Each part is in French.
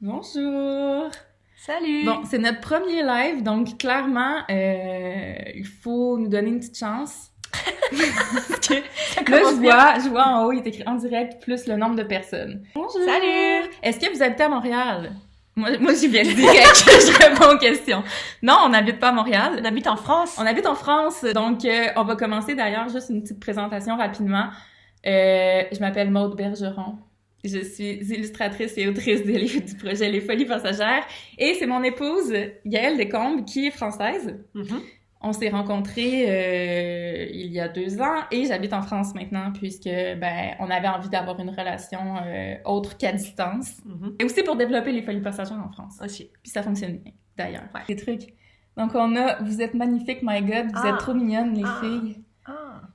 Bonjour! Salut! Bon, c'est notre premier live, donc clairement, il faut nous donner une petite chance. Parce que là, je vois en haut, il est écrit en direct plus le nombre de personnes. Bonjour! Salut! Est-ce que vous habitez à Montréal? Moi j'y viens direct, je réponds aux questions. Non, on n'habite pas à Montréal. On habite en France. On habite en France, donc on va commencer d'ailleurs juste une petite présentation rapidement. Je m'appelle Maude Bergeron. Je suis illustratrice et autrice des livres du projet Les Folies Passagères. Et c'est mon épouse, Gaëlle Descombes, qui est française. Mm-hmm. On s'est rencontrés il y a 2 ans et j'habite en France maintenant puisque, on avait envie d'avoir une relation autre qu'à distance. Mm-hmm. Et aussi pour développer Les Folies Passagères en France. Aussi. Puis ça fonctionne bien, d'ailleurs. Ouais. Des trucs. Donc vous êtes magnifiques, my God, vous êtes trop mignonnes, les filles.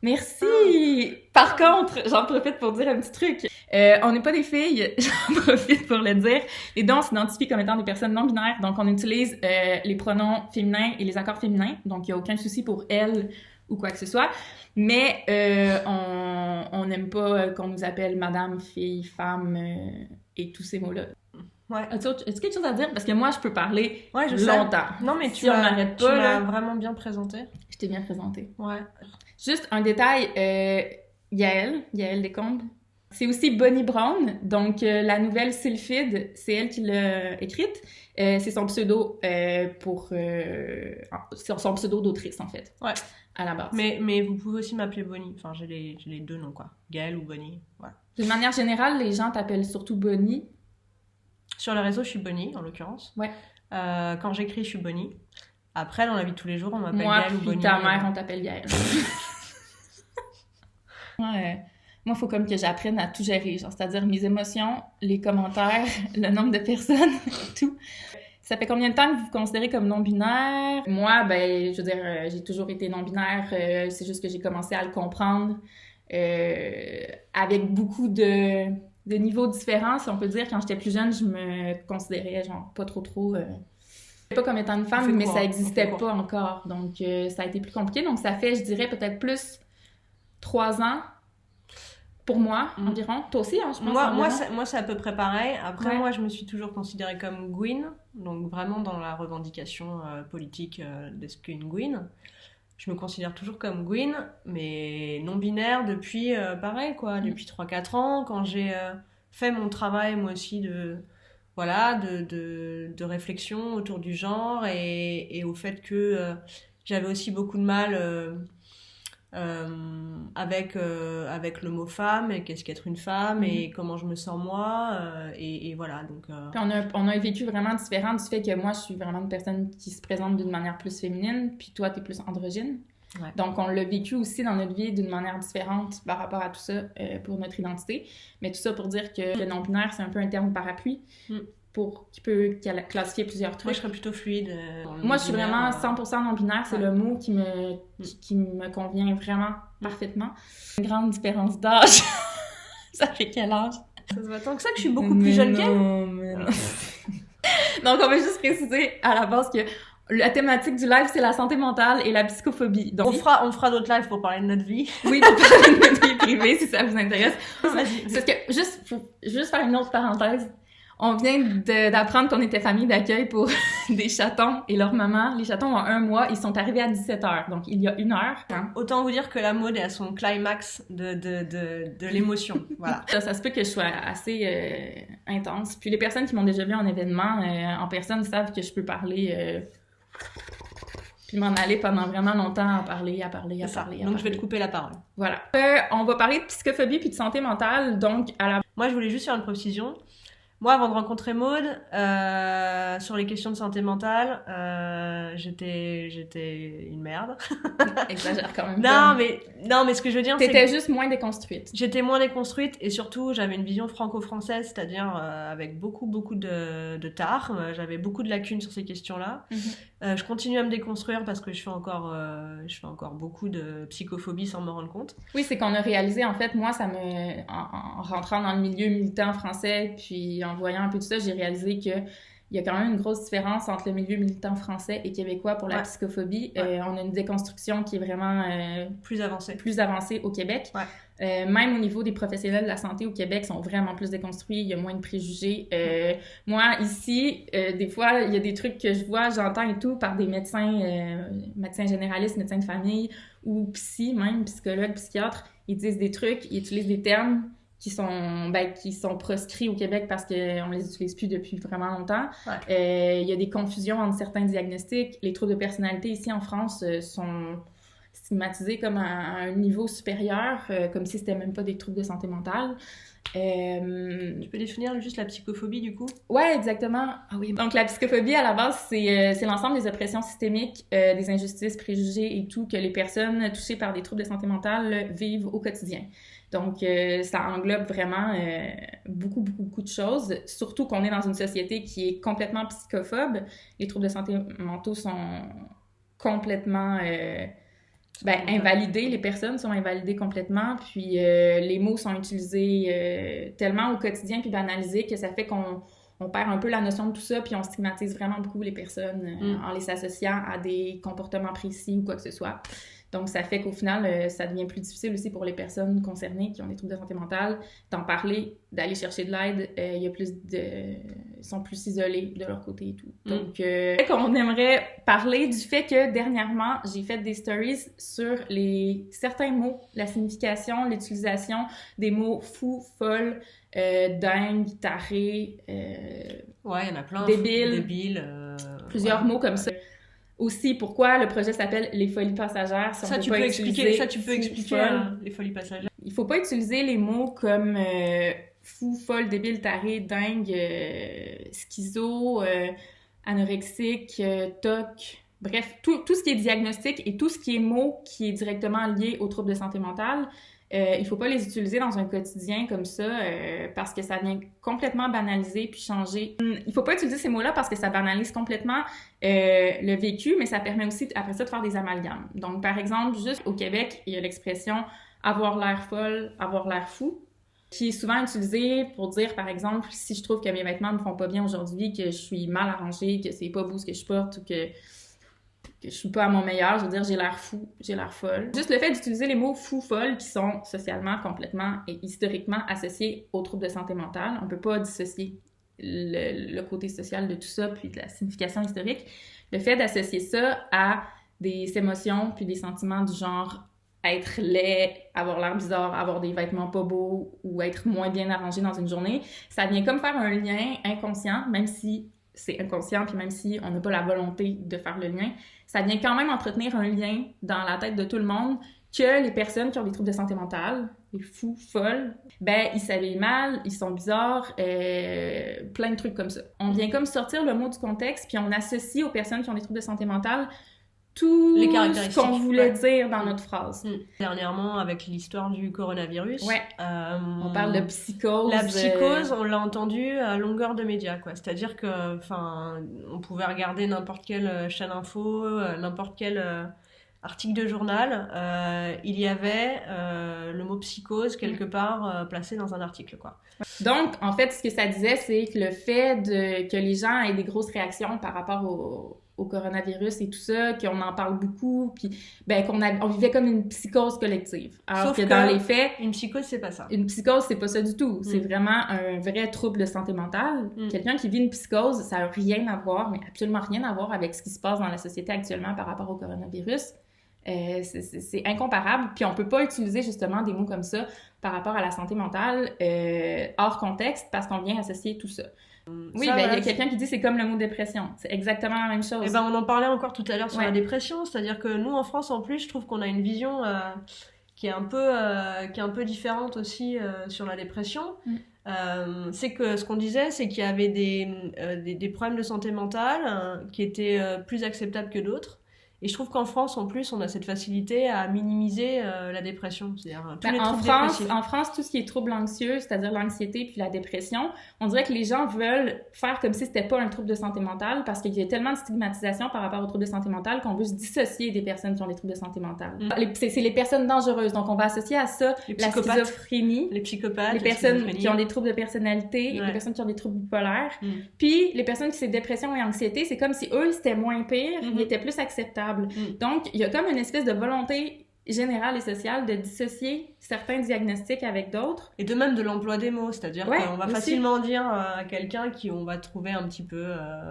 Merci! Par contre, j'en profite pour dire un petit truc. On n'est pas des filles, j'en profite pour le dire. Les deux, on s'identifie comme étant des personnes non-binaires, donc on utilise les pronoms féminins et les accords féminins, donc il n'y a aucun souci pour elle ou quoi que ce soit. Mais on n'aime pas qu'on nous appelle madame, fille, femme et tous ces mots-là. Ouais. As-tu quelque chose à dire? Parce que moi, je peux parler je longtemps. sais. Non, mais si on n'arrête pas, tu m'as vraiment bien présenté. Je t'ai bien présenté. Ouais. Juste un détail, Gaëlle Descombes, c'est aussi Bonnie Brown, donc la nouvelle Sylphide, c'est elle qui l'a écrite. C'est son pseudo c'est son pseudo d'autrice, en fait. Ouais. À la base. Mais vous pouvez aussi m'appeler Bonnie. Enfin, j'ai les deux noms, quoi. Gaëlle ou Bonnie. Voilà. D'une manière générale, les gens t'appellent surtout Bonnie. Sur les réseaux, je suis Bonnie, en l'occurrence. Ouais. Quand j'écris, je suis Bonnie. Après, dans la vie de tous les jours, on m'appelle Moi, Gaëlle ou puis Bonnie. ta mère, on t'appelle Gaëlle. Ouais. Moi, il faut comme que j'apprenne à tout gérer, genre, c'est-à-dire mes émotions, les commentaires, le nombre de personnes, tout. Ça fait combien de temps que vous vous considérez comme non-binaire? Moi, je veux dire, j'ai toujours été non-binaire, c'est juste que j'ai commencé à le comprendre avec beaucoup de niveaux différents, si on peut dire. Quand j'étais plus jeune, je me considérais, genre, pas trop... pas comme étant une femme, mais ça existait pas encore. Donc, ça a été plus compliqué. Donc, ça fait, je dirais, peut-être plus 3 ans pour moi, environ. Toi aussi, hein, je pense. Moi, c'est à peu près pareil. Après, Ouais. moi, je me suis toujours considérée comme Gwyn, donc vraiment dans la revendication politique de ce qu'est une Gwyn. Je me considère toujours comme Gwyn, mais non-binaire depuis, pareil, quoi, depuis 3-4 ans, quand j'ai fait mon travail, moi aussi, de réflexion autour du genre et au fait que j'avais aussi beaucoup de mal avec le mot femme et qu'est-ce qu'être une femme et comment je me sens moi et voilà donc Puis on a un vécu vraiment différent du fait que moi je suis vraiment une personne qui se présente d'une manière plus féminine puis toi t'es plus androgyne. Ouais. Donc on l'a vécu aussi dans notre vie d'une manière différente par rapport à tout ça pour notre identité, mais tout ça pour dire que le non-binaire c'est un peu un terme parapluie qui peut classifier plusieurs trucs. Moi, je serais plutôt fluide. Moi, je suis vraiment 100% non-binaire. C'est le mot qui me convient vraiment parfaitement. Une grande différence d'âge. Ça fait quel âge? Ça se voit tant que ça que je suis beaucoup plus jeune qu'elle. Non. Donc, on va juste préciser à la base que la thématique du live, c'est la santé mentale et la psychophobie. Donc, on fera d'autres lives pour parler de notre vie. Oui, pour parler de notre vie privée, si ça vous intéresse. Vas-y. Parce que, faut juste faire une autre parenthèse. On vient d'apprendre qu'on était famille d'accueil pour des chatons et leur maman. Les chatons ont 1 mois, ils sont arrivés à 17h, donc il y a 1 heure. Hein. Autant vous dire que la mode est à son climax de l'émotion. Voilà. Ça se peut que je sois assez intense. Puis les personnes qui m'ont déjà vu en événement, en personne, savent que je peux parler... puis m'en aller pendant vraiment longtemps à parler. Donc je vais te couper la parole. Voilà. On va parler de psychophobie puis de santé mentale, donc Moi, je voulais juste faire une précision. Moi, avant de rencontrer Maude, sur les questions de santé mentale, j'étais une merde. Exagère quand même. Non, mais ce que je veux dire, t'étais juste moins déconstruite. J'étais moins déconstruite et surtout, j'avais une vision franco-française, c'est-à-dire avec beaucoup de tard. J'avais beaucoup de lacunes sur ces questions-là. Je continue à me déconstruire parce que je fais encore beaucoup de psychophobie sans me rendre compte. Oui, c'est qu'on a réalisé, en fait, moi, en rentrant dans le milieu militant français, puis en voyant un peu tout ça, j'ai réalisé que il y a quand même une grosse différence entre le milieu militant français et québécois pour la psychophobie. On a une déconstruction qui est vraiment plus avancée au Québec. Même au niveau des professionnels de la santé au Québec, sont vraiment plus déconstruits, il y a moins de préjugés. Moi, ici, des fois, il y a des trucs que je vois, j'entends et tout, par des médecins généralistes, médecins de famille, ou psychologues, psychiatres, ils disent des trucs, ils utilisent des termes qui sont proscrits au Québec parce qu'on les utilise plus depuis vraiment longtemps. Il y a des confusions entre certains diagnostics. Les troubles de personnalité ici en France sont stigmatisés comme à un niveau supérieur, comme si c'était même pas des troubles de santé mentale. Tu peux définir juste la psychophobie, du coup? Ouais, exactement. Ah oui. Donc, la psychophobie, à la base, c'est l'ensemble des oppressions systémiques, des injustices, préjugés et tout que les personnes touchées par des troubles de santé mentale vivent au quotidien. Donc, ça englobe vraiment beaucoup de choses, surtout qu'on est dans une société qui est complètement psychophobe. Les troubles de santé mentaux sont complètement invalidés, les personnes sont invalidées complètement, puis les mots sont utilisés tellement au quotidien puis banalisés que ça fait qu'on perd un peu la notion de tout ça, puis on stigmatise vraiment beaucoup les personnes en les associant à des comportements précis ou quoi que ce soit. Donc, ça fait qu'au final, ça devient plus difficile aussi pour les personnes concernées qui ont des troubles de santé mentale d'en parler, d'aller chercher de l'aide. Ils sont plus isolés de leur côté et tout. Donc, on aimerait parler du fait que dernièrement, j'ai fait des stories sur certains mots, la signification, l'utilisation des mots fou, folle, dingue, taré, il y en a plein. Débile. Plusieurs mots comme ça. Aussi, pourquoi le projet s'appelle Les Folies Passagères. Ça, tu peux expliquer les Folies Passagères. Il faut pas utiliser les mots comme fou, folle, débile, taré, dingue, schizo, anorexique, toc. Bref, tout ce qui est diagnostic et tout ce qui est mot qui est directement lié aux troubles de santé mentale. Il faut pas les utiliser dans un quotidien comme ça parce que ça vient complètement banaliser puis changer. Il faut pas utiliser ces mots-là parce que ça banalise complètement le vécu, mais ça permet aussi après ça de faire des amalgames. Donc, par exemple, juste au Québec, il y a l'expression « avoir l'air folle »,« avoir l'air fou », qui est souvent utilisée pour dire, par exemple, si je trouve que mes vêtements me font pas bien aujourd'hui, que je suis mal arrangée, que c'est pas beau ce que je porte ou que je suis pas à mon meilleur, je veux dire j'ai l'air fou, j'ai l'air folle. Juste le fait d'utiliser les mots fou, folle qui sont socialement, complètement et historiquement associés aux troubles de santé mentale, on peut pas dissocier le côté social de tout ça puis de la signification historique. Le fait d'associer ça à des émotions puis des sentiments du genre être laid, avoir l'air bizarre, avoir des vêtements pas beaux ou être moins bien arrangé dans une journée, ça vient comme faire un lien inconscient, même si c'est inconscient, puis même si on n'a pas la volonté de faire le lien, ça vient quand même entretenir un lien dans la tête de tout le monde que les personnes qui ont des troubles de santé mentale, les fous, folles, ils s'habillent mal, ils sont bizarres, plein de trucs comme ça. On vient comme sortir le mot du contexte, puis on associe aux personnes qui ont des troubles de santé mentale tout les caractéristiques ce qu'on voulait dire dans notre phrase. Dernièrement, avec l'histoire du coronavirus, on parle de psychose. La psychose, on l'a entendu à longueur de médias, quoi. C'est-à-dire que, on pouvait regarder n'importe quelle chaîne info, n'importe quel article de journal, il y avait le mot psychose quelque part placé dans un article, quoi. Donc, en fait, ce que ça disait, c'est que le fait que les gens aient des grosses réactions par rapport au coronavirus et tout ça, qu'on en parle beaucoup, puis on vivait comme une psychose collective. Alors Sauf que dans les faits... Une psychose, c'est pas ça. Une psychose, c'est pas ça du tout. C'est vraiment un vrai trouble de santé mentale. Quelqu'un qui vit une psychose, ça a rien à voir, mais absolument rien à voir avec ce qui se passe dans la société actuellement par rapport au coronavirus. C'est incomparable, puis on peut pas utiliser justement des mots comme ça par rapport à la santé mentale hors contexte parce qu'on vient associer tout ça. Oui, il y a quelqu'un qui dit c'est comme le mot dépression. C'est exactement la même chose. On en parlait encore tout à l'heure sur la dépression, c'est-à-dire que nous en France en plus, je trouve qu'on a une vision qui est un peu différente aussi sur la dépression. C'est que ce qu'on disait, c'est qu'il y avait des problèmes de santé mentale qui étaient plus acceptables que d'autres. Et je trouve qu'en France, en plus, on a cette facilité à minimiser la dépression. C'est-à-dire tous les en troubles France, dépressifs. en France, tout ce qui est trouble anxieux, c'est-à-dire l'anxiété puis la dépression, on dirait que les gens veulent faire comme si c'était pas un trouble de santé mentale parce qu'il y a tellement de stigmatisation par rapport aux troubles de santé mentale qu'on veut se dissocier des personnes qui ont des troubles de santé mentale. C'est les personnes dangereuses, donc on va associer à ça la schizophrénie, les psychopathes, les personnes qui ont des troubles de personnalité, les personnes qui ont des troubles bipolaires, puis les personnes qui ont dépression et anxiété, c'est comme si eux, c'était moins pire, ils étaient plus acceptables. Donc, il y a comme une espèce de volonté générale et sociale de dissocier certains diagnostics avec d'autres. Et de même de l'emploi des mots, c'est-à-dire qu'on va facilement dire à quelqu'un qui on va trouver un petit peu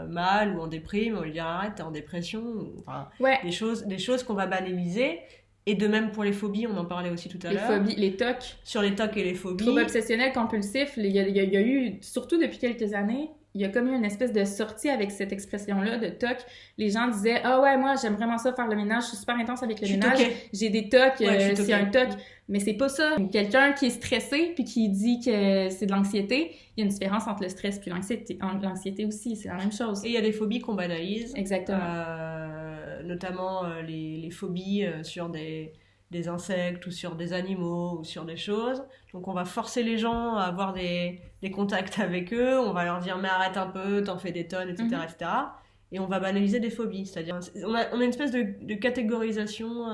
mal ou en déprime, on va lui dire arrête, t'es en dépression, enfin, des choses qu'on va banaliser. Et de même pour les phobies, on en parlait aussi tout à l'heure. Les phobies, les TOC. Sur les TOC et les phobies. Troubles obsessionnels compulsifs, il y a eu, surtout depuis quelques années, il y a comme eu une espèce de sortie avec cette expression-là de TOC. Les gens disaient « Ah ouais, moi, j'aime vraiment ça faire le ménage, je suis super intense avec le ménage, j'ai des TOC, c'est un TOC. » Mais c'est pas ça. Quelqu'un qui est stressé puis qui dit que c'est de l'anxiété, il y a une différence entre le stress puis l'anxiété aussi, c'est la même chose. Et il y a des phobies qu'on banalise. Exactement. Notamment les phobies sur des insectes ou sur des animaux ou sur des choses. Donc on va forcer les gens à avoir des contacts avec eux, on va leur dire mais arrête un peu, t'en fais des tonnes, etc. etc. Et on va banaliser des phobies, c'est-à-dire on a une espèce de catégorisation,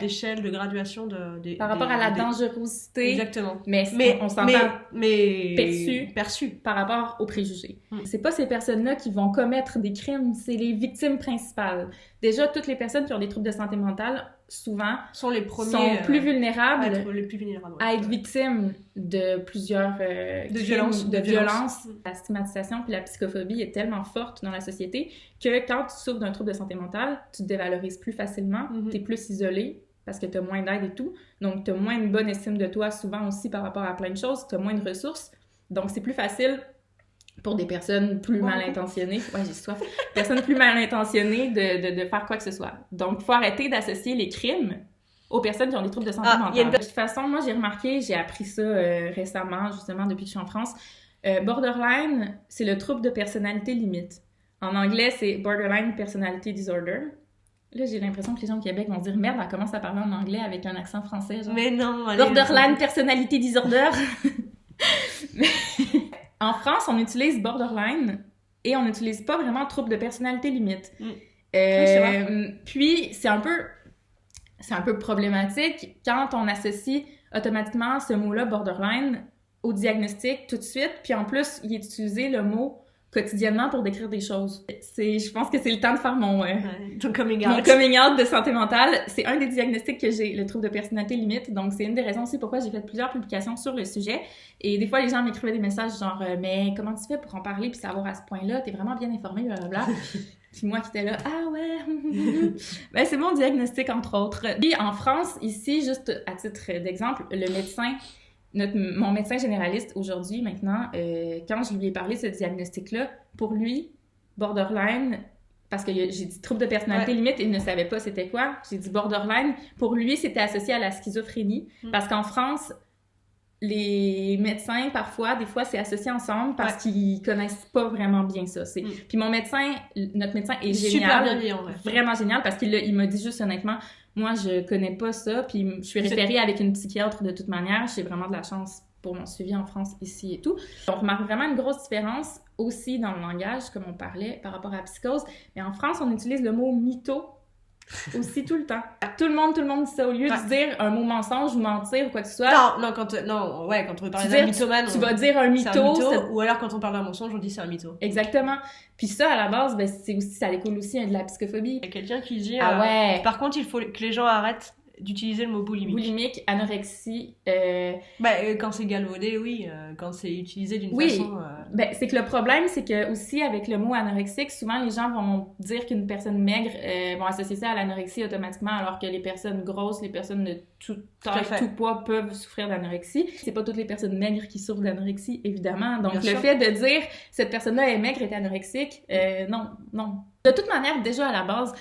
d'échelle, de graduation par rapport à la dangerosité. Exactement. Mais on s'entend perçu par rapport aux préjugés. C'est pas ces personnes-là qui vont commettre des crimes, c'est les victimes principales. Déjà, toutes les personnes qui ont des troubles de santé mentale, souvent, sont plus vulnérables à être victimes de plusieurs de violences. La stigmatisation puis la psychophobie est tellement forte dans la société que quand tu souffres d'un trouble de santé mentale, tu te dévalorises plus facilement, t'es plus isolé parce que t'as moins d'aide et tout. Donc, t'as moins une bonne estime de toi, souvent aussi par rapport à plein de choses, t'as moins de ressources. Donc, c'est plus facile pour des personnes plus mal intentionnées. Ouais, j'ai soif. Personnes plus mal intentionnées de faire quoi que ce soit. Donc, il faut arrêter d'associer les crimes aux personnes qui ont des troubles de santé mentale. De toute façon, moi, j'ai appris ça récemment, justement, depuis que je suis en France. Borderline, c'est le trouble de personnalité limite. En anglais, c'est Borderline Personality Disorder. Là, j'ai l'impression que les gens au Québec vont dire « Merde, elle commence à parler en anglais avec un accent français. » Genre. Mais non! Borderline Personality Disorder. En France, on utilise borderline et on n'utilise pas vraiment trouble de personnalité limite. Puis, c'est un peu problématique quand on associe automatiquement ce mot-là, borderline, au diagnostic tout de suite. Puis en plus, il est utilisé le mot quotidiennement pour décrire des choses. Je pense que c'est le temps de faire mon coming out de santé mentale. C'est un des diagnostics que j'ai, le trouble de personnalité limite. Donc, c'est une des raisons aussi pourquoi j'ai fait plusieurs publications sur le sujet. Et des fois, les gens m'écrivaient des messages genre « Mais comment tu fais pour en parler puis savoir à ce point-là? T'es vraiment bien informée, blablabla. » Puis moi qui étais là « Ah ouais! » Ben, c'est mon diagnostic, entre autres. Puis en France, ici, juste à titre d'exemple, le médecin... mon médecin généraliste aujourd'hui, maintenant, quand je lui ai parlé de ce diagnostic-là, pour lui, borderline, parce que j'ai dit trouble de personnalité limite, il ne savait pas c'était quoi, j'ai dit borderline, pour lui, c'était associé à la schizophrénie, parce qu'en France, les médecins, parfois, des fois, c'est associé ensemble parce qu'ils connaissent pas vraiment bien ça. Puis notre médecin est génial, super bien, en vrai. Vraiment génial, parce qu'il m'a dit juste honnêtement, moi, je connais pas ça, puis je suis référée avec une psychiatre de toute manière. J'ai vraiment de la chance pour mon suivi en France, ici et tout. On remarque vraiment une grosse différence aussi dans le langage, comme on parlait, par rapport à la psychose. Mais en France, on utilise le mot « mytho » aussi tout le temps. Tout le monde dit ça. Au lieu de dire un mot mensonge ou mentir ou quoi que ce soit. Quand on veut parler d'un mythomane, tu vas dire un mytho. Ou alors quand on parle d'un mensonge, on dit c'est un mytho. Exactement. Puis ça, à la base, ben, ça découle aussi de la psychophobie. Il y a quelqu'un qui dit par contre, il faut que les gens arrêtent d'utiliser le mot boulimique. Boulimique, anorexie. Quand c'est galvaudé, oui. Quand c'est utilisé d'une façon. C'est que le problème, c'est que aussi avec le mot anorexique, souvent les gens vont dire qu'une personne maigre vont associer ça à l'anorexie automatiquement, alors que les personnes grosses, les personnes de tout poids peuvent souffrir d'anorexie. C'est pas toutes les personnes maigres qui souffrent d'anorexie, évidemment. Donc le fait de dire cette personne-là est maigre est anorexique, non. De toute manière, déjà à la base,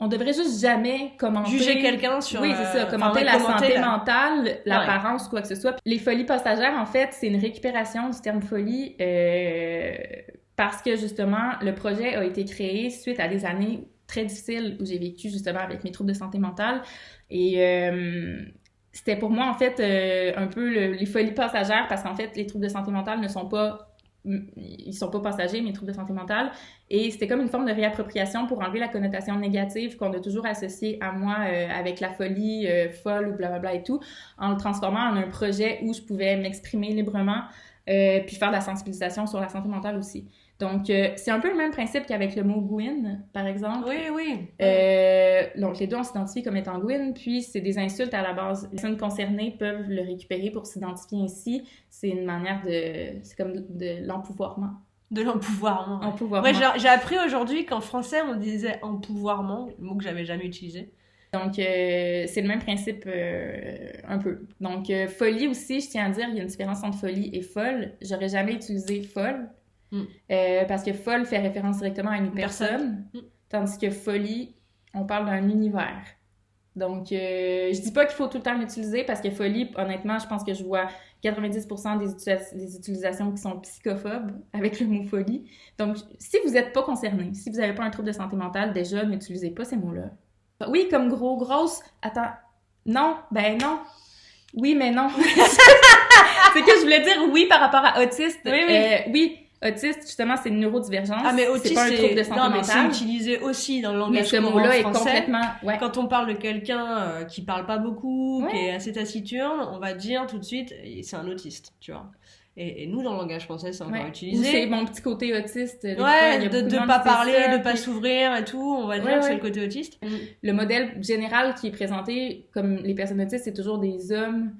on devrait juste jamais commenter... Juger quelqu'un sur... Oui, c'est ça. Commenter la santé mentale, l'apparence, quoi que ce soit. Les folies passagères, en fait, c'est une récupération du terme folie parce que, justement, le projet a été créé suite à des années très difficile où j'ai vécu justement avec mes troubles de santé mentale. Et c'était pour moi, en fait, un peu les folies passagères parce qu'en fait, les troubles de santé mentale ils sont pas passagers, mes troubles de santé mentale. Et c'était comme une forme de réappropriation pour enlever la connotation négative qu'on a toujours associée à moi avec la folie folle ou blablabla et tout, en le transformant en un projet où je pouvais m'exprimer librement puis faire de la sensibilisation sur la santé mentale aussi. Donc, c'est un peu le même principe qu'avec le mot Gwyn, par exemple. Oui. Donc, les deux, on s'identifie comme étant Gwyn, puis c'est des insultes à la base. Les personnes concernées peuvent le récupérer pour s'identifier ainsi. C'est une manière c'est comme de l'empouvoirment. De l'empouvoirment. Empouvoirment. Ouais, j'ai appris aujourd'hui qu'en français, on disait empouvoirment, le mot que j'avais jamais utilisé. Donc, c'est le même principe un peu. Donc, folie aussi, je tiens à dire, il y a une différence entre folie et folle. J'aurais jamais utilisé folle. Parce que folle fait référence directement à une personne, tandis que folie, on parle d'un univers. Donc, je dis pas qu'il faut tout le temps l'utiliser parce que folie, honnêtement, je pense que je vois 90% des utilisations qui sont psychophobes avec le mot folie. Donc, si vous n'êtes pas concerné, si vous n'avez pas un trouble de santé mentale, déjà, n'utilisez pas ces mots-là. Oui, comme gros, grosse, attends, non, ben non. Oui, mais non. C'est que je voulais dire oui par rapport à autiste. Oui. Autiste, justement, c'est une neurodivergence. Ah, mais autiste, c'est pas un trouble de santé mentale. Mais c'est utilisé aussi dans le langage courant français. Mais ce français. mot-là est complètement... Ouais. Quand on parle de quelqu'un qui parle pas beaucoup, qui est assez taciturne, on va dire tout de suite, c'est un autiste, tu vois. Et nous, dans le langage français, c'est encore utilisé. Ou c'est mon petit côté autiste. De pas parler, de pas s'ouvrir et tout, on va dire que c'est le côté autiste. Le modèle général qui est présenté comme les personnes autistes, c'est toujours des hommes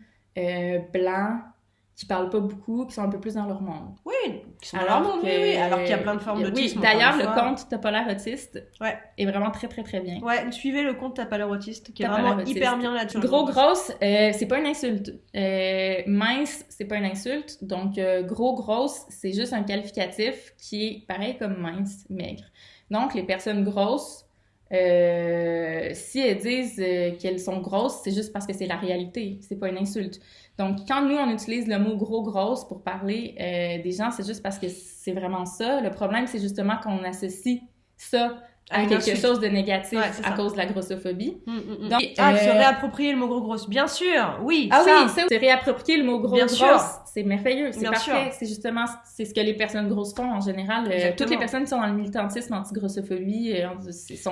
blancs, qui parlent pas beaucoup, qui sont un peu plus dans leur monde. Oui, qui sont dans leur monde, oui. Alors qu'il y a plein de formes d'autisme. Oui, d'ailleurs, le compte T'as pas l'air autiste est vraiment très, très, très bien. Ouais, suivez le compte T'as pas l'air autiste, qui est vraiment hyper bien là-dessus. Gros, grosse, c'est pas une insulte. Mince, c'est pas une insulte. Donc, gros, grosse, c'est juste un qualificatif qui est pareil comme mince, maigre. Donc, les personnes grosses, si elles disent qu'elles sont grosses, c'est juste parce que c'est la réalité, c'est pas une insulte. Donc, quand nous, on utilise le mot gros, grosse pour parler des gens, c'est juste parce que c'est vraiment ça. Le problème, c'est justement qu'on associe ça à quelque chose de négatif à cause de la grossophobie. Donc, se réapproprier le mot gros, grosse, bien sûr, oui. Ah oui, ça, se réapproprier le mot gros, grosse, c'est merveilleux, c'est parfait. C'est justement, c'est ce que les personnes grosses font en général. Toutes les personnes qui sont dans le militantisme anti-grossophobie,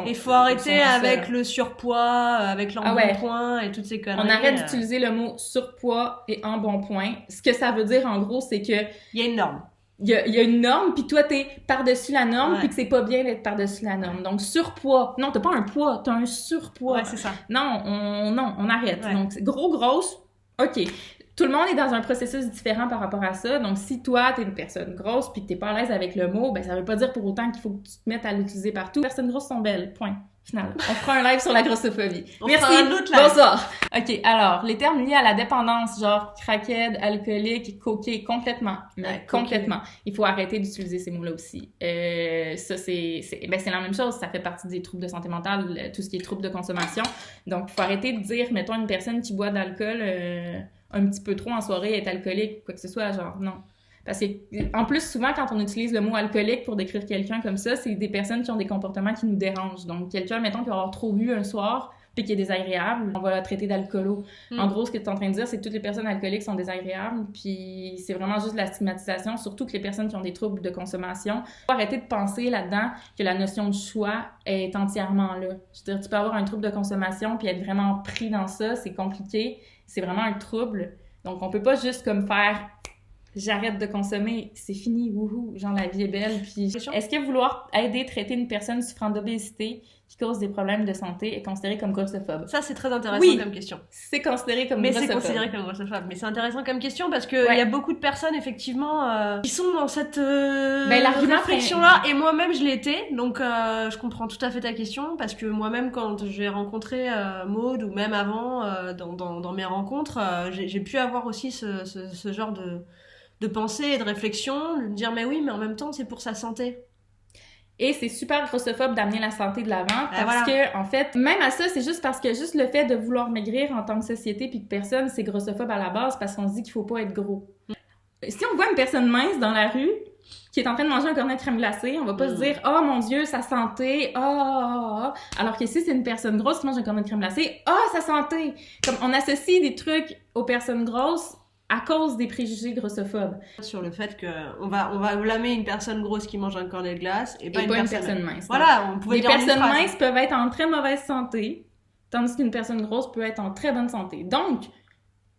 il faut arrêter avec le surpoids, avec l'embonpoint et toutes ces conneries. On arrête d'utiliser le mot surpoids et embonpoint. Ce que ça veut dire, en gros, c'est que... Il y a une norme. Il y a une norme, puis toi, t'es par-dessus la norme, puis que c'est pas bien d'être par-dessus la norme. Donc, surpoids. Non, t'as pas un poids, t'as un surpoids. Ouais, c'est ça. Non, on arrête. Ouais. Donc, gros, grosse, OK. Tout le monde est dans un processus différent par rapport à ça. Donc, si toi, t'es une personne grosse, puis que t'es pas à l'aise avec le mot, ben ça veut pas dire pour autant qu'il faut que tu te mettes à l'utiliser partout. Les personnes grosses sont belles. Point. Final. On fera un live sur la grossophobie. Merci. Bonsoir. OK, alors, les termes liés à la dépendance, genre crackhead, alcoolique, coquet, complètement. Mais complètement. Il faut arrêter d'utiliser ces mots-là aussi. Ça, c'est la même chose. Ça fait partie des troubles de santé mentale, tout ce qui est troubles de consommation. Donc, il faut arrêter de dire, mettons, une personne qui boit d'alcool un petit peu trop en soirée est alcoolique, quoi que ce soit, genre, non. Parce que, en plus, souvent, quand on utilise le mot alcoolique pour décrire quelqu'un comme ça, c'est des personnes qui ont des comportements qui nous dérangent. Donc, quelqu'un, mettons, qui va avoir trop bu un soir, puis qui est désagréable, on va la traiter d'alcoolo. En gros, ce que tu es en train de dire, c'est que toutes les personnes alcooliques sont désagréables, puis c'est vraiment juste de la stigmatisation, surtout que les personnes qui ont des troubles de consommation. Faut arrêter de penser là-dedans que la notion de choix est entièrement là. Je veux dire, tu peux avoir un trouble de consommation puis être vraiment pris dans ça, c'est compliqué, c'est vraiment un trouble. Donc, on peut pas juste comme faire... J'arrête de consommer, c'est fini, wouhou, genre la vie est belle. Puis, est-ce que vouloir aider, traiter une personne souffrant d'obésité qui cause des problèmes de santé est considéré comme grossophobe? Ça, c'est très intéressant comme question. C'est considéré comme grossophobe. Mais c'est considéré comme grossophobe. Mais c'est intéressant comme question parce que il y a beaucoup de personnes, effectivement, qui sont dans cette réflexion-là. Et moi-même, je l'ai été. Donc, je comprends tout à fait ta question parce que moi-même, quand j'ai rencontré Maud ou même avant, dans mes rencontres, j'ai pu avoir aussi ce genre de pensée et de réflexion, de me dire mais oui, mais en même temps, c'est pour sa santé. Et c'est super grossophobe d'amener la santé de l'avant parce que, en fait, même à ça, c'est juste parce que juste le fait de vouloir maigrir en tant que société puis que personne, c'est grossophobe à la base parce qu'on se dit qu'il faut pas être gros. Si on voit une personne mince dans la rue, qui est en train de manger un cornet de crème glacée, on va pas se dire « Oh mon Dieu, sa santé! Oh! » Alors que si c'est une personne grosse qui mange un cornet de crème glacée, « Oh, sa santé! » Comme on associe des trucs aux personnes grosses à cause des préjugés grossophobes. Sur le fait qu'on va blâmer une personne grosse qui mange un cornet de glace et pas une personne mince. Voilà, on pouvait dire les personnes minces peuvent être en très mauvaise santé, tandis qu'une personne grosse peut être en très bonne santé. Donc,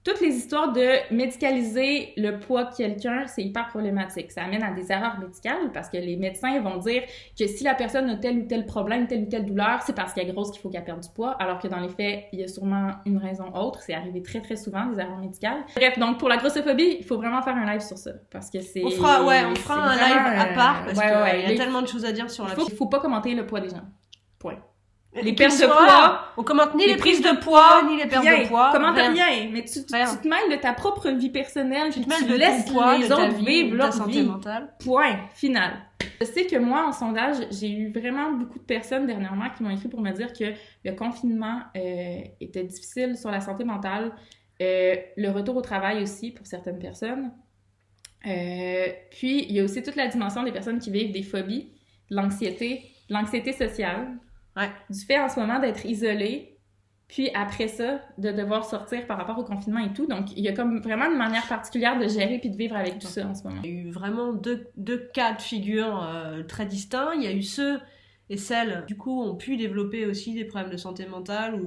toutes les histoires de médicaliser le poids de quelqu'un, c'est hyper problématique. Ça amène à des erreurs médicales parce que les médecins vont dire que si la personne a tel ou tel problème, telle ou telle douleur, c'est parce qu'elle est grosse qu'il faut qu'elle perde du poids, alors que dans les faits, il y a sûrement une raison autre. C'est arrivé très très souvent, des erreurs médicales. Bref, donc pour la grossophobie, il faut vraiment faire un live sur ça parce que c'est... On fera un live à part parce qu'il y a tellement de choses à dire sur la Il faut pas commenter le poids des gens. Point. Les pertes de poids, on commente ni les prises de poids, ni les pertes de poids. Commente rien, mais tu te mêles de ta propre vie personnelle, tu laisses les autres vivre leur vie. Mentale. Point, final. Je sais que moi, en sondage, j'ai eu vraiment beaucoup de personnes dernièrement qui m'ont écrit pour me dire que le confinement était difficile sur la santé mentale, le retour au travail aussi pour certaines personnes. Puis, il y a aussi toute la dimension des personnes qui vivent des phobies, l'anxiété sociale. Ouais. Du fait en ce moment d'être isolé, puis après ça, de devoir sortir par rapport au confinement et tout. Donc, il y a comme vraiment une manière particulière de gérer puis de vivre avec tout ça en ce moment. Il y a eu vraiment deux cas de figure très distincts. Il y a eu ceux et celles, du coup, ont pu développer aussi des problèmes de santé mentale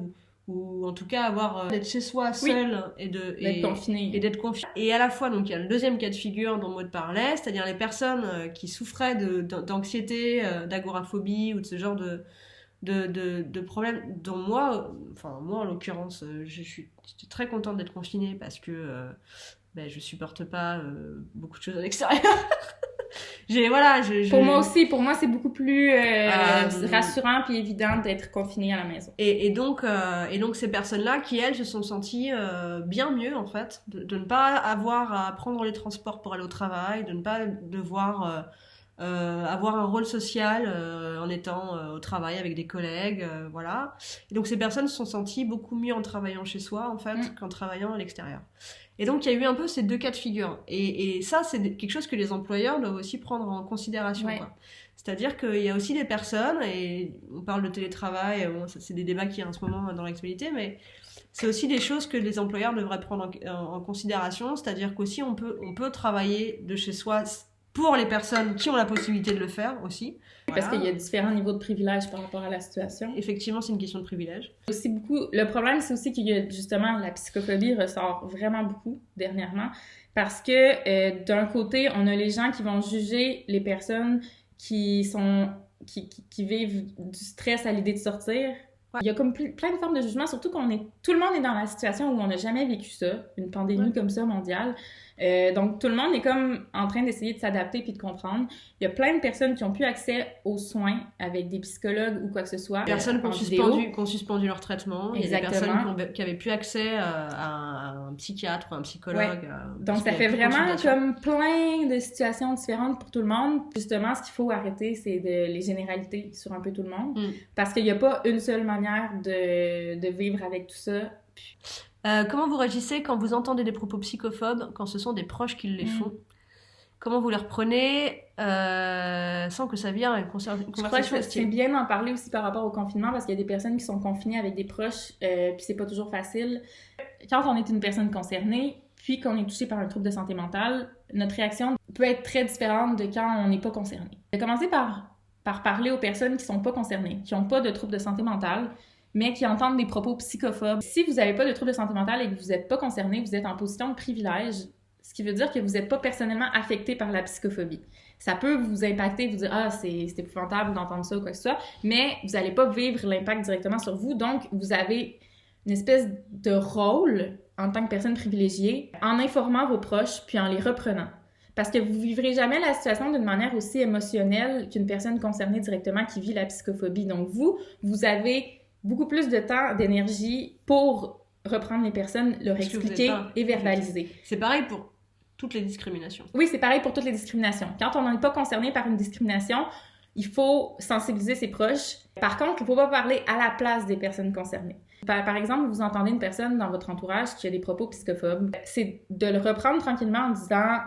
ou en tout cas d'être chez soi seul et d'être confiné. Et à la fois, donc il y a le deuxième cas de figure dont Maud parlait, c'est-à-dire les personnes qui souffraient d'anxiété, d'agoraphobie ou de ce genre de problèmes dont moi en l'occurrence j'étais très contente d'être confinée parce que je supporte pas beaucoup de choses à l'extérieur. Pour moi c'est beaucoup plus rassurant puis évident d'être confinée à la maison. Et donc ces personnes-là qui elles se sont senties bien mieux en fait de ne pas avoir à prendre les transports pour aller au travail, de ne pas devoir avoir un rôle social en étant au travail avec des collègues, voilà. Et donc ces personnes se sont senties beaucoup mieux en travaillant chez soi, en fait, qu'en travaillant à l'extérieur. Et donc il y a eu un peu ces deux cas de figure. Et ça, c'est quelque chose que les employeurs doivent aussi prendre en considération, quoi. C'est-à-dire qu'il y a aussi des personnes, et on parle de télétravail, ça, c'est des débats qu'il y a en ce moment dans l'actualité, mais c'est aussi des choses que les employeurs devraient prendre en considération, c'est-à-dire qu'aussi on peut travailler de chez soi pour les personnes qui ont la possibilité de le faire aussi. Parce qu'il y a différents niveaux de privilèges par rapport à la situation. Effectivement, c'est une question de privilège. Aussi beaucoup, le problème, c'est aussi qu'il y a justement la psychophobie ressort vraiment beaucoup dernièrement parce que d'un côté, on a les gens qui vont juger les personnes qui vivent du stress à l'idée de sortir. Ouais. Il y a comme plein de formes de jugement, surtout tout le monde est dans la situation où on n'a jamais vécu ça, une pandémie comme ça mondiale. Donc, tout le monde est comme en train d'essayer de s'adapter puis de comprendre. Il y a plein de personnes qui ont plus accès aux soins avec des psychologues ou quoi que ce soit. Personnes qui ont suspendu leur traitement. Exactement. Il y a des personnes qui avaient plus accès à un psychiatre ou un psychologue. Donc, ça fait vraiment comme plein de situations différentes pour tout le monde. Justement, ce qu'il faut arrêter, c'est les généralités sur un peu tout le monde. Parce qu'il n'y a pas une seule manière de vivre avec tout ça. Comment vous réagissez quand vous entendez des propos psychophobes, quand ce sont des proches qui les font? Comment vous les reprenez sans que ça vienne à une conversation? Je crois que c'est bien d'en parler aussi par rapport au confinement parce qu'il y a des personnes qui sont confinées avec des proches puis c'est pas toujours facile. Quand on est une personne concernée puis qu'on est touché par un trouble de santé mentale, notre réaction peut être très différente de quand on n'est pas concerné. Je vais commencer par parler aux personnes qui sont pas concernées, qui n'ont pas de trouble de santé mentale, mais qui entendent des propos psychophobes. Si vous n'avez pas de trouble de santé mentale et que vous n'êtes pas concerné, vous êtes en position de privilège, ce qui veut dire que vous n'êtes pas personnellement affecté par la psychophobie. Ça peut vous impacter, vous dire « Ah, c'est épouvantable d'entendre ça ou quoi que ce soit », mais vous n'allez pas vivre l'impact directement sur vous, donc vous avez une espèce de rôle en tant que personne privilégiée en informant vos proches puis en les reprenant. Parce que vous ne vivrez jamais la situation d'une manière aussi émotionnelle qu'une personne concernée directement qui vit la psychophobie. Donc vous avez beaucoup plus de temps, d'énergie pour reprendre les personnes, leur expliquer et verbaliser. C'est pareil pour toutes les discriminations. Oui, c'est pareil pour toutes les discriminations. Quand on n'est pas concerné par une discrimination, il faut sensibiliser ses proches. Par contre, il ne faut pas parler à la place des personnes concernées. Par exemple, vous entendez une personne dans votre entourage qui a des propos psychophobes. C'est de le reprendre tranquillement en disant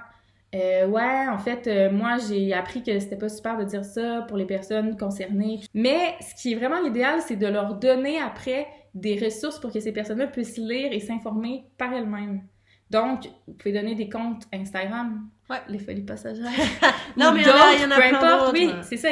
Ouais, en fait, moi, j'ai appris que c'était pas super de dire ça pour les personnes concernées. Mais ce qui est vraiment l'idéal, c'est de leur donner après des ressources pour que ces personnes-là puissent lire et s'informer par elles-mêmes. Donc, vous pouvez donner des comptes Instagram, les folies passagères. Non, mais il y en a plein d'autres. Oui, c'est ça.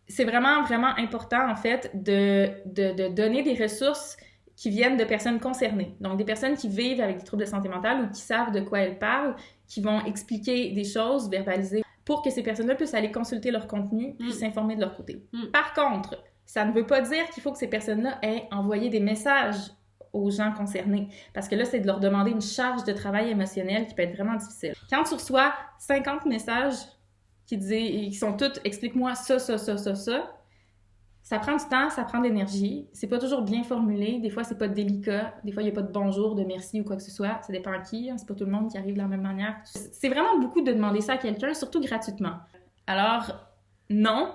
C'est vraiment, vraiment important, en fait, de donner des ressources qui viennent de personnes concernées. Donc, des personnes qui vivent avec des troubles de santé mentale ou qui savent de quoi elles parlent, qui vont expliquer des choses, verbaliser, pour que ces personnes-là puissent aller consulter leur contenu puis s'informer de leur côté. Par contre, ça ne veut pas dire qu'il faut que ces personnes-là aient envoyé des messages aux gens concernés. Parce que là, c'est de leur demander une charge de travail émotionnel qui peut être vraiment difficile. Quand tu reçois 50 messages qui sont tous « explique-moi ça », ça prend du temps, ça prend de l'énergie. C'est pas toujours bien formulé. Des fois, c'est pas délicat. Des fois, il n'y a pas de bonjour, de merci ou quoi que ce soit. Ça dépend à qui. C'est pas tout le monde qui arrive de la même manière. C'est vraiment beaucoup de demander ça à quelqu'un, surtout gratuitement. Alors, non,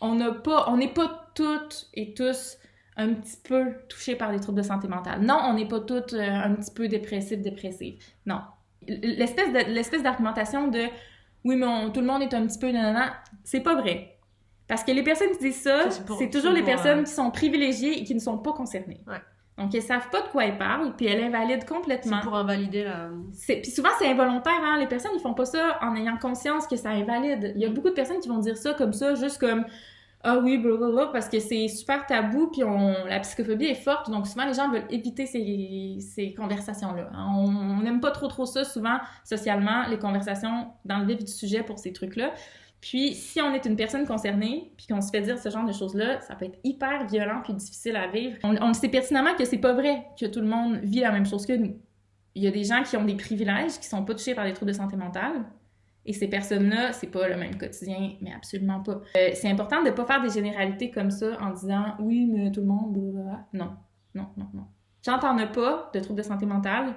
on n'est pas toutes et tous un petit peu touchés par des troubles de santé mentale. Non, on n'est pas toutes un petit peu dépressives. Non. L'espèce d'argumentation de « oui, mais tout le monde est un petit peu nanana », c'est pas vrai. Parce que les personnes qui disent ça, c'est toujours les personnes qui sont privilégiées et qui ne sont pas concernées. Ouais. Donc, elles savent pas de quoi elles parlent, puis elles invalident complètement. C'est pour invalider la... Puis souvent, c'est involontaire, hein? Les personnes, ils font pas ça en ayant conscience que ça invalide. Il y a beaucoup de personnes qui vont dire ça comme ça, juste comme « ah oui, blablabla », parce que c'est super tabou, puis la psychophobie est forte, donc souvent, les gens veulent éviter ces conversations-là. On n'aime pas trop ça, souvent, socialement, les conversations dans le vif du sujet pour ces trucs-là. Puis, si on est une personne concernée, puis qu'on se fait dire ce genre de choses-là, ça peut être hyper violent puis difficile à vivre. On sait pertinemment que c'est pas vrai que tout le monde vit la même chose que nous. Il y a des gens qui ont des privilèges, qui sont pas touchés par des troubles de santé mentale, et ces personnes-là, c'est pas le même quotidien, mais absolument pas. C'est important de pas faire des généralités comme ça en disant « oui, mais tout le monde... » Non. Quand t'en as pas de troubles de santé mentale,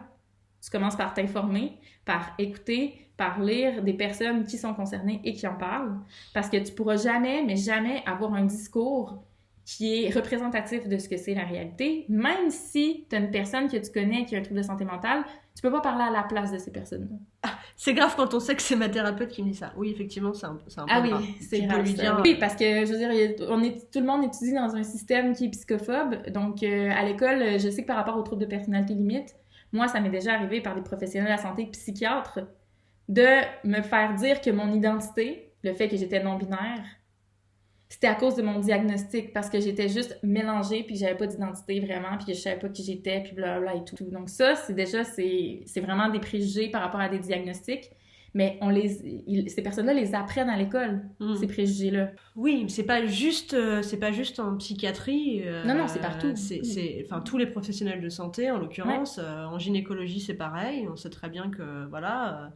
tu commences par t'informer, par écouter, par lire des personnes qui sont concernées et qui en parlent, parce que tu pourras jamais, mais jamais avoir un discours qui est représentatif de ce que c'est la réalité, même si tu as une personne que tu connais qui a un trouble de santé mentale, tu peux pas parler à la place de ces personnes-là. Ah, c'est grave quand on sait que c'est ma thérapeute qui me dit ça. Oui, effectivement, c'est un peu grave. Ah oui, c'est grave. Lui dire... Oui, parce que, je veux dire, tout le monde étudie dans un système qui est psychophobe, donc à l'école, je sais que par rapport aux troubles de personnalité limite, moi, ça m'est déjà arrivé par des professionnels de la santé psychiatres de me faire dire que mon identité, le fait que j'étais non-binaire, c'était à cause de mon diagnostic, parce que j'étais juste mélangée, puis que j'avais pas d'identité vraiment, puis que je savais pas qui j'étais, puis blablabla et tout. Donc ça, c'est vraiment des préjugés par rapport à des diagnostics, mais ces personnes-là les apprennent à l'école, ces préjugés-là. Oui, c'est pas juste en psychiatrie. Non, c'est partout. Enfin, tous les professionnels de santé, en l'occurrence, en gynécologie, c'est pareil. On sait très bien que, voilà...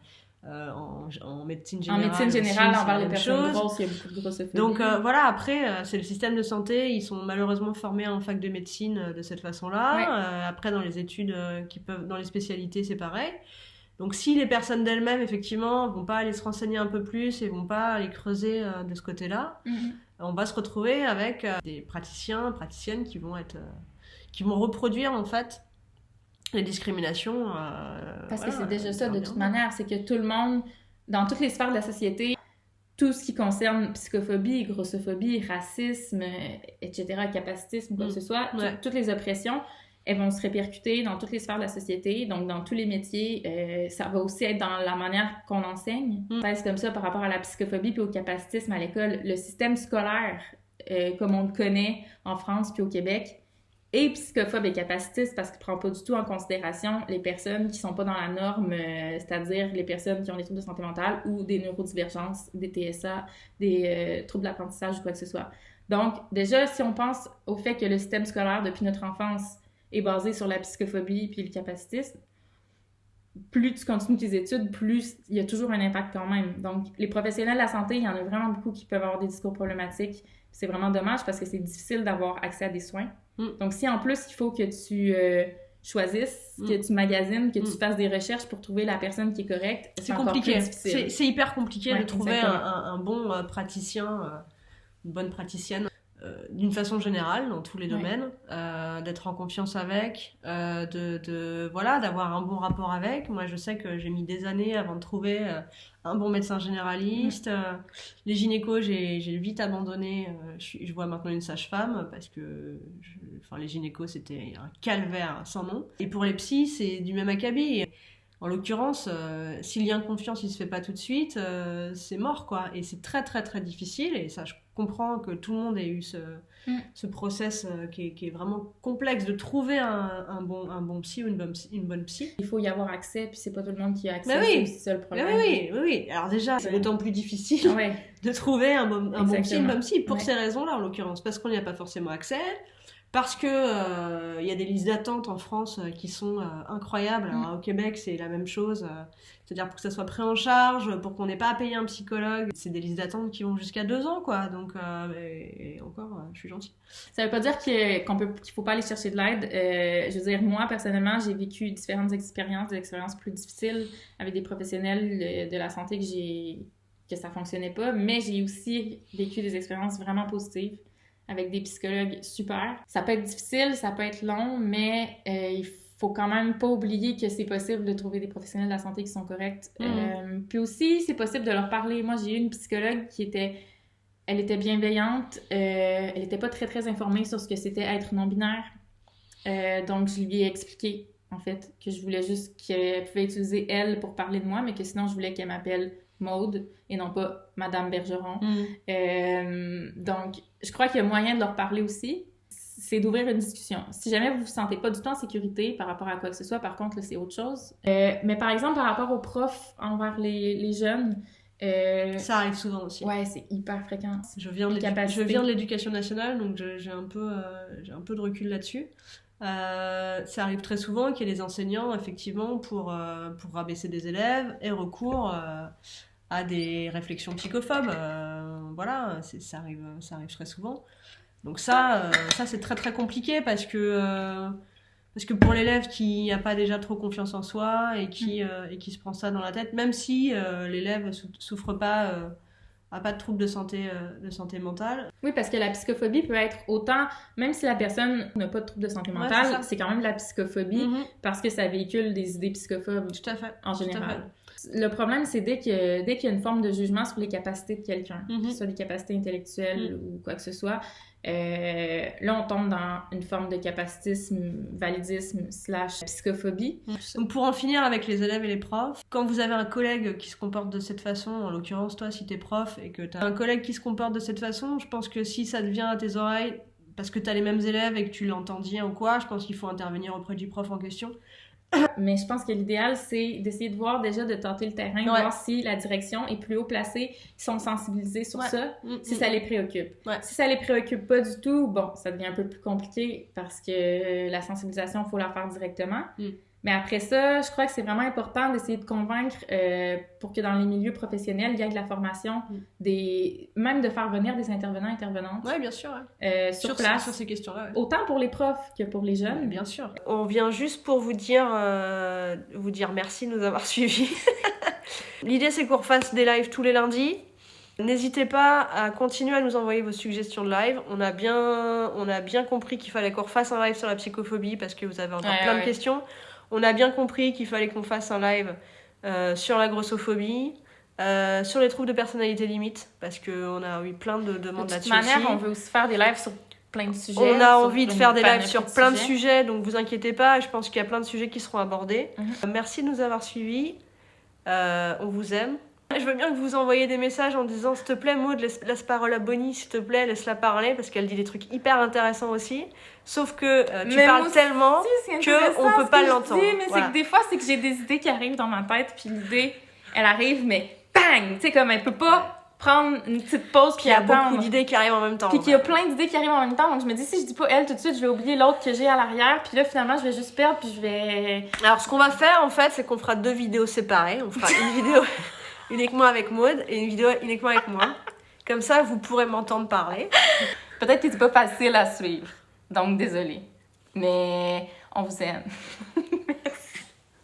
en médecine générale. En médecine générale, envers les personnes grosses, il y a beaucoup de grossophobie. Donc voilà, après, c'est le système de santé, ils sont malheureusement formés en fac de médecine de cette façon-là. Ouais. Après, dans les études dans les spécialités, c'est pareil. Donc si les personnes d'elles-mêmes, effectivement, vont pas aller se renseigner un peu plus et vont pas aller creuser de ce côté-là, on va se retrouver avec des praticiennes qui vont reproduire, en fait, les discriminations. Parce que c'est déjà ça, de toute manière, c'est que tout le monde, dans toutes les sphères de la société, tout ce qui concerne psychophobie, grossophobie, racisme, etc., capacitisme, quoi que ce soit, toutes les oppressions, elles vont se répercuter dans toutes les sphères de la société, donc dans tous les métiers. Ça va aussi être dans la manière qu'on enseigne. C'est comme ça par rapport à la psychophobie puis au capacitisme à l'école. Le système scolaire, comme on le connaît en France puis au Québec, est psychophobe et capacitiste parce qu'il ne prend pas du tout en considération les personnes qui ne sont pas dans la norme, c'est-à-dire les personnes qui ont des troubles de santé mentale ou des neurodivergences, des TSA, des troubles d'apprentissage ou quoi que ce soit. Donc, déjà, si on pense au fait que le système scolaire, depuis notre enfance, est basé sur la psychophobie puis le capacitisme, plus tu continues tes études, plus il y a toujours un impact quand même. Donc, les professionnels de la santé, il y en a vraiment beaucoup qui peuvent avoir des discours problématiques. C'est vraiment dommage parce que c'est difficile d'avoir accès à des soins. Donc, si en plus, il faut que tu choisisses, que tu magasines, que tu fasses des recherches pour trouver la personne qui est correcte, c'est compliqué. Encore plus difficile. C'est hyper compliqué de trouver un bon praticien, une bonne praticienne. d'une façon générale, dans tous les domaines, d'être en confiance avec, voilà, d'avoir un bon rapport avec. Moi, je sais que j'ai mis des années avant de trouver un bon médecin généraliste. Les gynécos, j'ai vite abandonné. Je vois maintenant une sage-femme parce que les gynécos, c'était un calvaire sans nom. Et pour les psys, c'est du même acabit. En l'occurrence, si le lien de confiance il se fait pas tout de suite, c'est mort quoi. Et c'est très très très difficile. Et ça, je comprends que tout le monde ait eu ce process qui est vraiment complexe de trouver un bon psy ou une bonne psy. Il faut y avoir accès, puis c'est pas tout le monde qui a accès. Oui. C'est ça le problème. Oui. Alors déjà, c'est d'autant plus difficile de trouver un bon psy, une bonne psy pour ces raisons-là en l'occurrence, parce qu'on n'y a pas forcément accès. Parce que y a des listes d'attente en France qui sont incroyables. Alors, au Québec, c'est la même chose. C'est-à-dire pour que ça soit pris en charge, pour qu'on n'ait pas à payer un psychologue. C'est des listes d'attente qui vont jusqu'à 2 ans, quoi. Donc, et encore, je suis gentille. Ça veut pas dire qu'il faut pas aller chercher de l'aide. Je veux dire, moi, personnellement, j'ai vécu différentes expériences, des expériences plus difficiles avec des professionnels de la santé que ça fonctionnait pas. Mais j'ai aussi vécu des expériences vraiment positives avec des psychologues super. Ça peut être difficile, ça peut être long, mais il faut quand même pas oublier que c'est possible de trouver des professionnels de la santé qui sont corrects. Puis aussi, c'est possible de leur parler. Moi, j'ai eu une psychologue elle était bienveillante, elle était pas très, très informée sur ce que c'était être non-binaire. Donc, je lui ai expliqué, en fait, que je voulais juste qu'elle pouvait utiliser elle pour parler de moi, mais que sinon, je voulais qu'elle m'appelle Maude et non pas Madame Bergeron. Donc, je crois qu'il y a moyen de leur parler aussi. C'est d'ouvrir une discussion. Si jamais vous vous sentez pas du tout en sécurité par rapport à quoi que ce soit, par contre, là, c'est autre chose. Mais par exemple, par rapport aux profs envers les jeunes... ça arrive souvent aussi. Ouais, c'est hyper fréquent. Je viens de l'éducation nationale, donc j'ai un peu de recul là-dessus. Ça arrive très souvent qu'il y ait des enseignants, effectivement, pour rabaisser des élèves et recours à des réflexions psychophobes. Voilà, ça arrive très souvent. Donc ça c'est très très compliqué parce que pour l'élève qui n'a pas déjà trop confiance en soi et qui se prend ça dans la tête, même si l'élève souffre pas, a pas de troubles de santé mentale. Oui, parce que la psychophobie peut être autant, même si la personne n'a pas de troubles de santé mentale, c'est quand même de la psychophobie parce que ça véhicule des idées psychophobes. Tout à fait. En général. Le problème, c'est dès qu'il y a une forme de jugement sur les capacités de quelqu'un, que ce soit des capacités intellectuelles ou quoi que ce soit, là, on tombe dans une forme de capacitisme, validisme / psychophobie. Donc, pour en finir avec les élèves et les profs, quand vous avez un collègue qui se comporte de cette façon, en l'occurrence, toi, si t'es prof et que t'as un collègue qui se comporte de cette façon, je pense que si ça devient à tes oreilles, parce que t'as les mêmes élèves et que tu l'entends dire ou quoi, je pense qu'il faut intervenir auprès du prof en question. Mais je pense que l'idéal, c'est d'essayer de voir déjà, de tenter le terrain, voir si la direction est plus haut placée, ils sont sensibilisés sur ça, si ça les préoccupe. Si ça les préoccupe pas du tout, bon, ça devient un peu plus compliqué parce que la sensibilisation, il faut la faire directement. Mais après ça, je crois que c'est vraiment important d'essayer de convaincre pour que dans les milieux professionnels, il y ait de la formation, même de faire venir des intervenantes. Oui, bien sûr. Sur place. Sur ces questions-là. Autant pour les profs que pour les jeunes. Oui, bien sûr. On vient juste pour vous dire merci de nous avoir suivis. L'idée, c'est qu'on refasse des lives tous les lundis. N'hésitez pas à continuer à nous envoyer vos suggestions de live. On a bien compris qu'il fallait qu'on refasse un live sur la psychophobie parce que vous avez encore plein de questions. On a bien compris qu'il fallait qu'on fasse un live sur la grossophobie, sur les troubles de personnalité limite, parce qu'on a eu plein de demandes là-dessus. De toute manière, on veut aussi faire des lives sur plein de sujets. On a envie de faire des lives sur plein de sujets, donc vous inquiétez pas, je pense qu'il y a plein de sujets qui seront abordés. Merci de nous avoir suivis, on vous aime. Je veux bien que vous envoyiez des messages en disant s'il te plaît Maud, laisse parole à Bonnie, s'il te plaît, laisse-la parler parce qu'elle dit des trucs hyper intéressants aussi. Sauf que tu parles tellement qu'on peut pas l'entendre. Mais c'est que des fois, c'est que j'ai des idées qui arrivent dans ma tête, puis l'idée, elle arrive, mais bang! Tu sais, comme elle peut pas prendre une petite pause puis attendre. Il y a beaucoup d'idées qui arrivent en même temps. Puis qu'il y a plein d'idées qui arrivent en même temps. Donc je me dis, si je dis pas elle tout de suite, je vais oublier l'autre que j'ai à l'arrière. Puis là, finalement, je vais juste perdre, puis je vais... Alors, ce qu'on va faire, en fait, c'est qu'on fera 2 vidéos séparées. On fera une vidéo uniquement avec Maud et une vidéo uniquement avec moi. Comme ça, vous pourrez m'entendre parler. Peut-être que c'est pas facile à suivre. Donc, désolée. Mais on vous aime.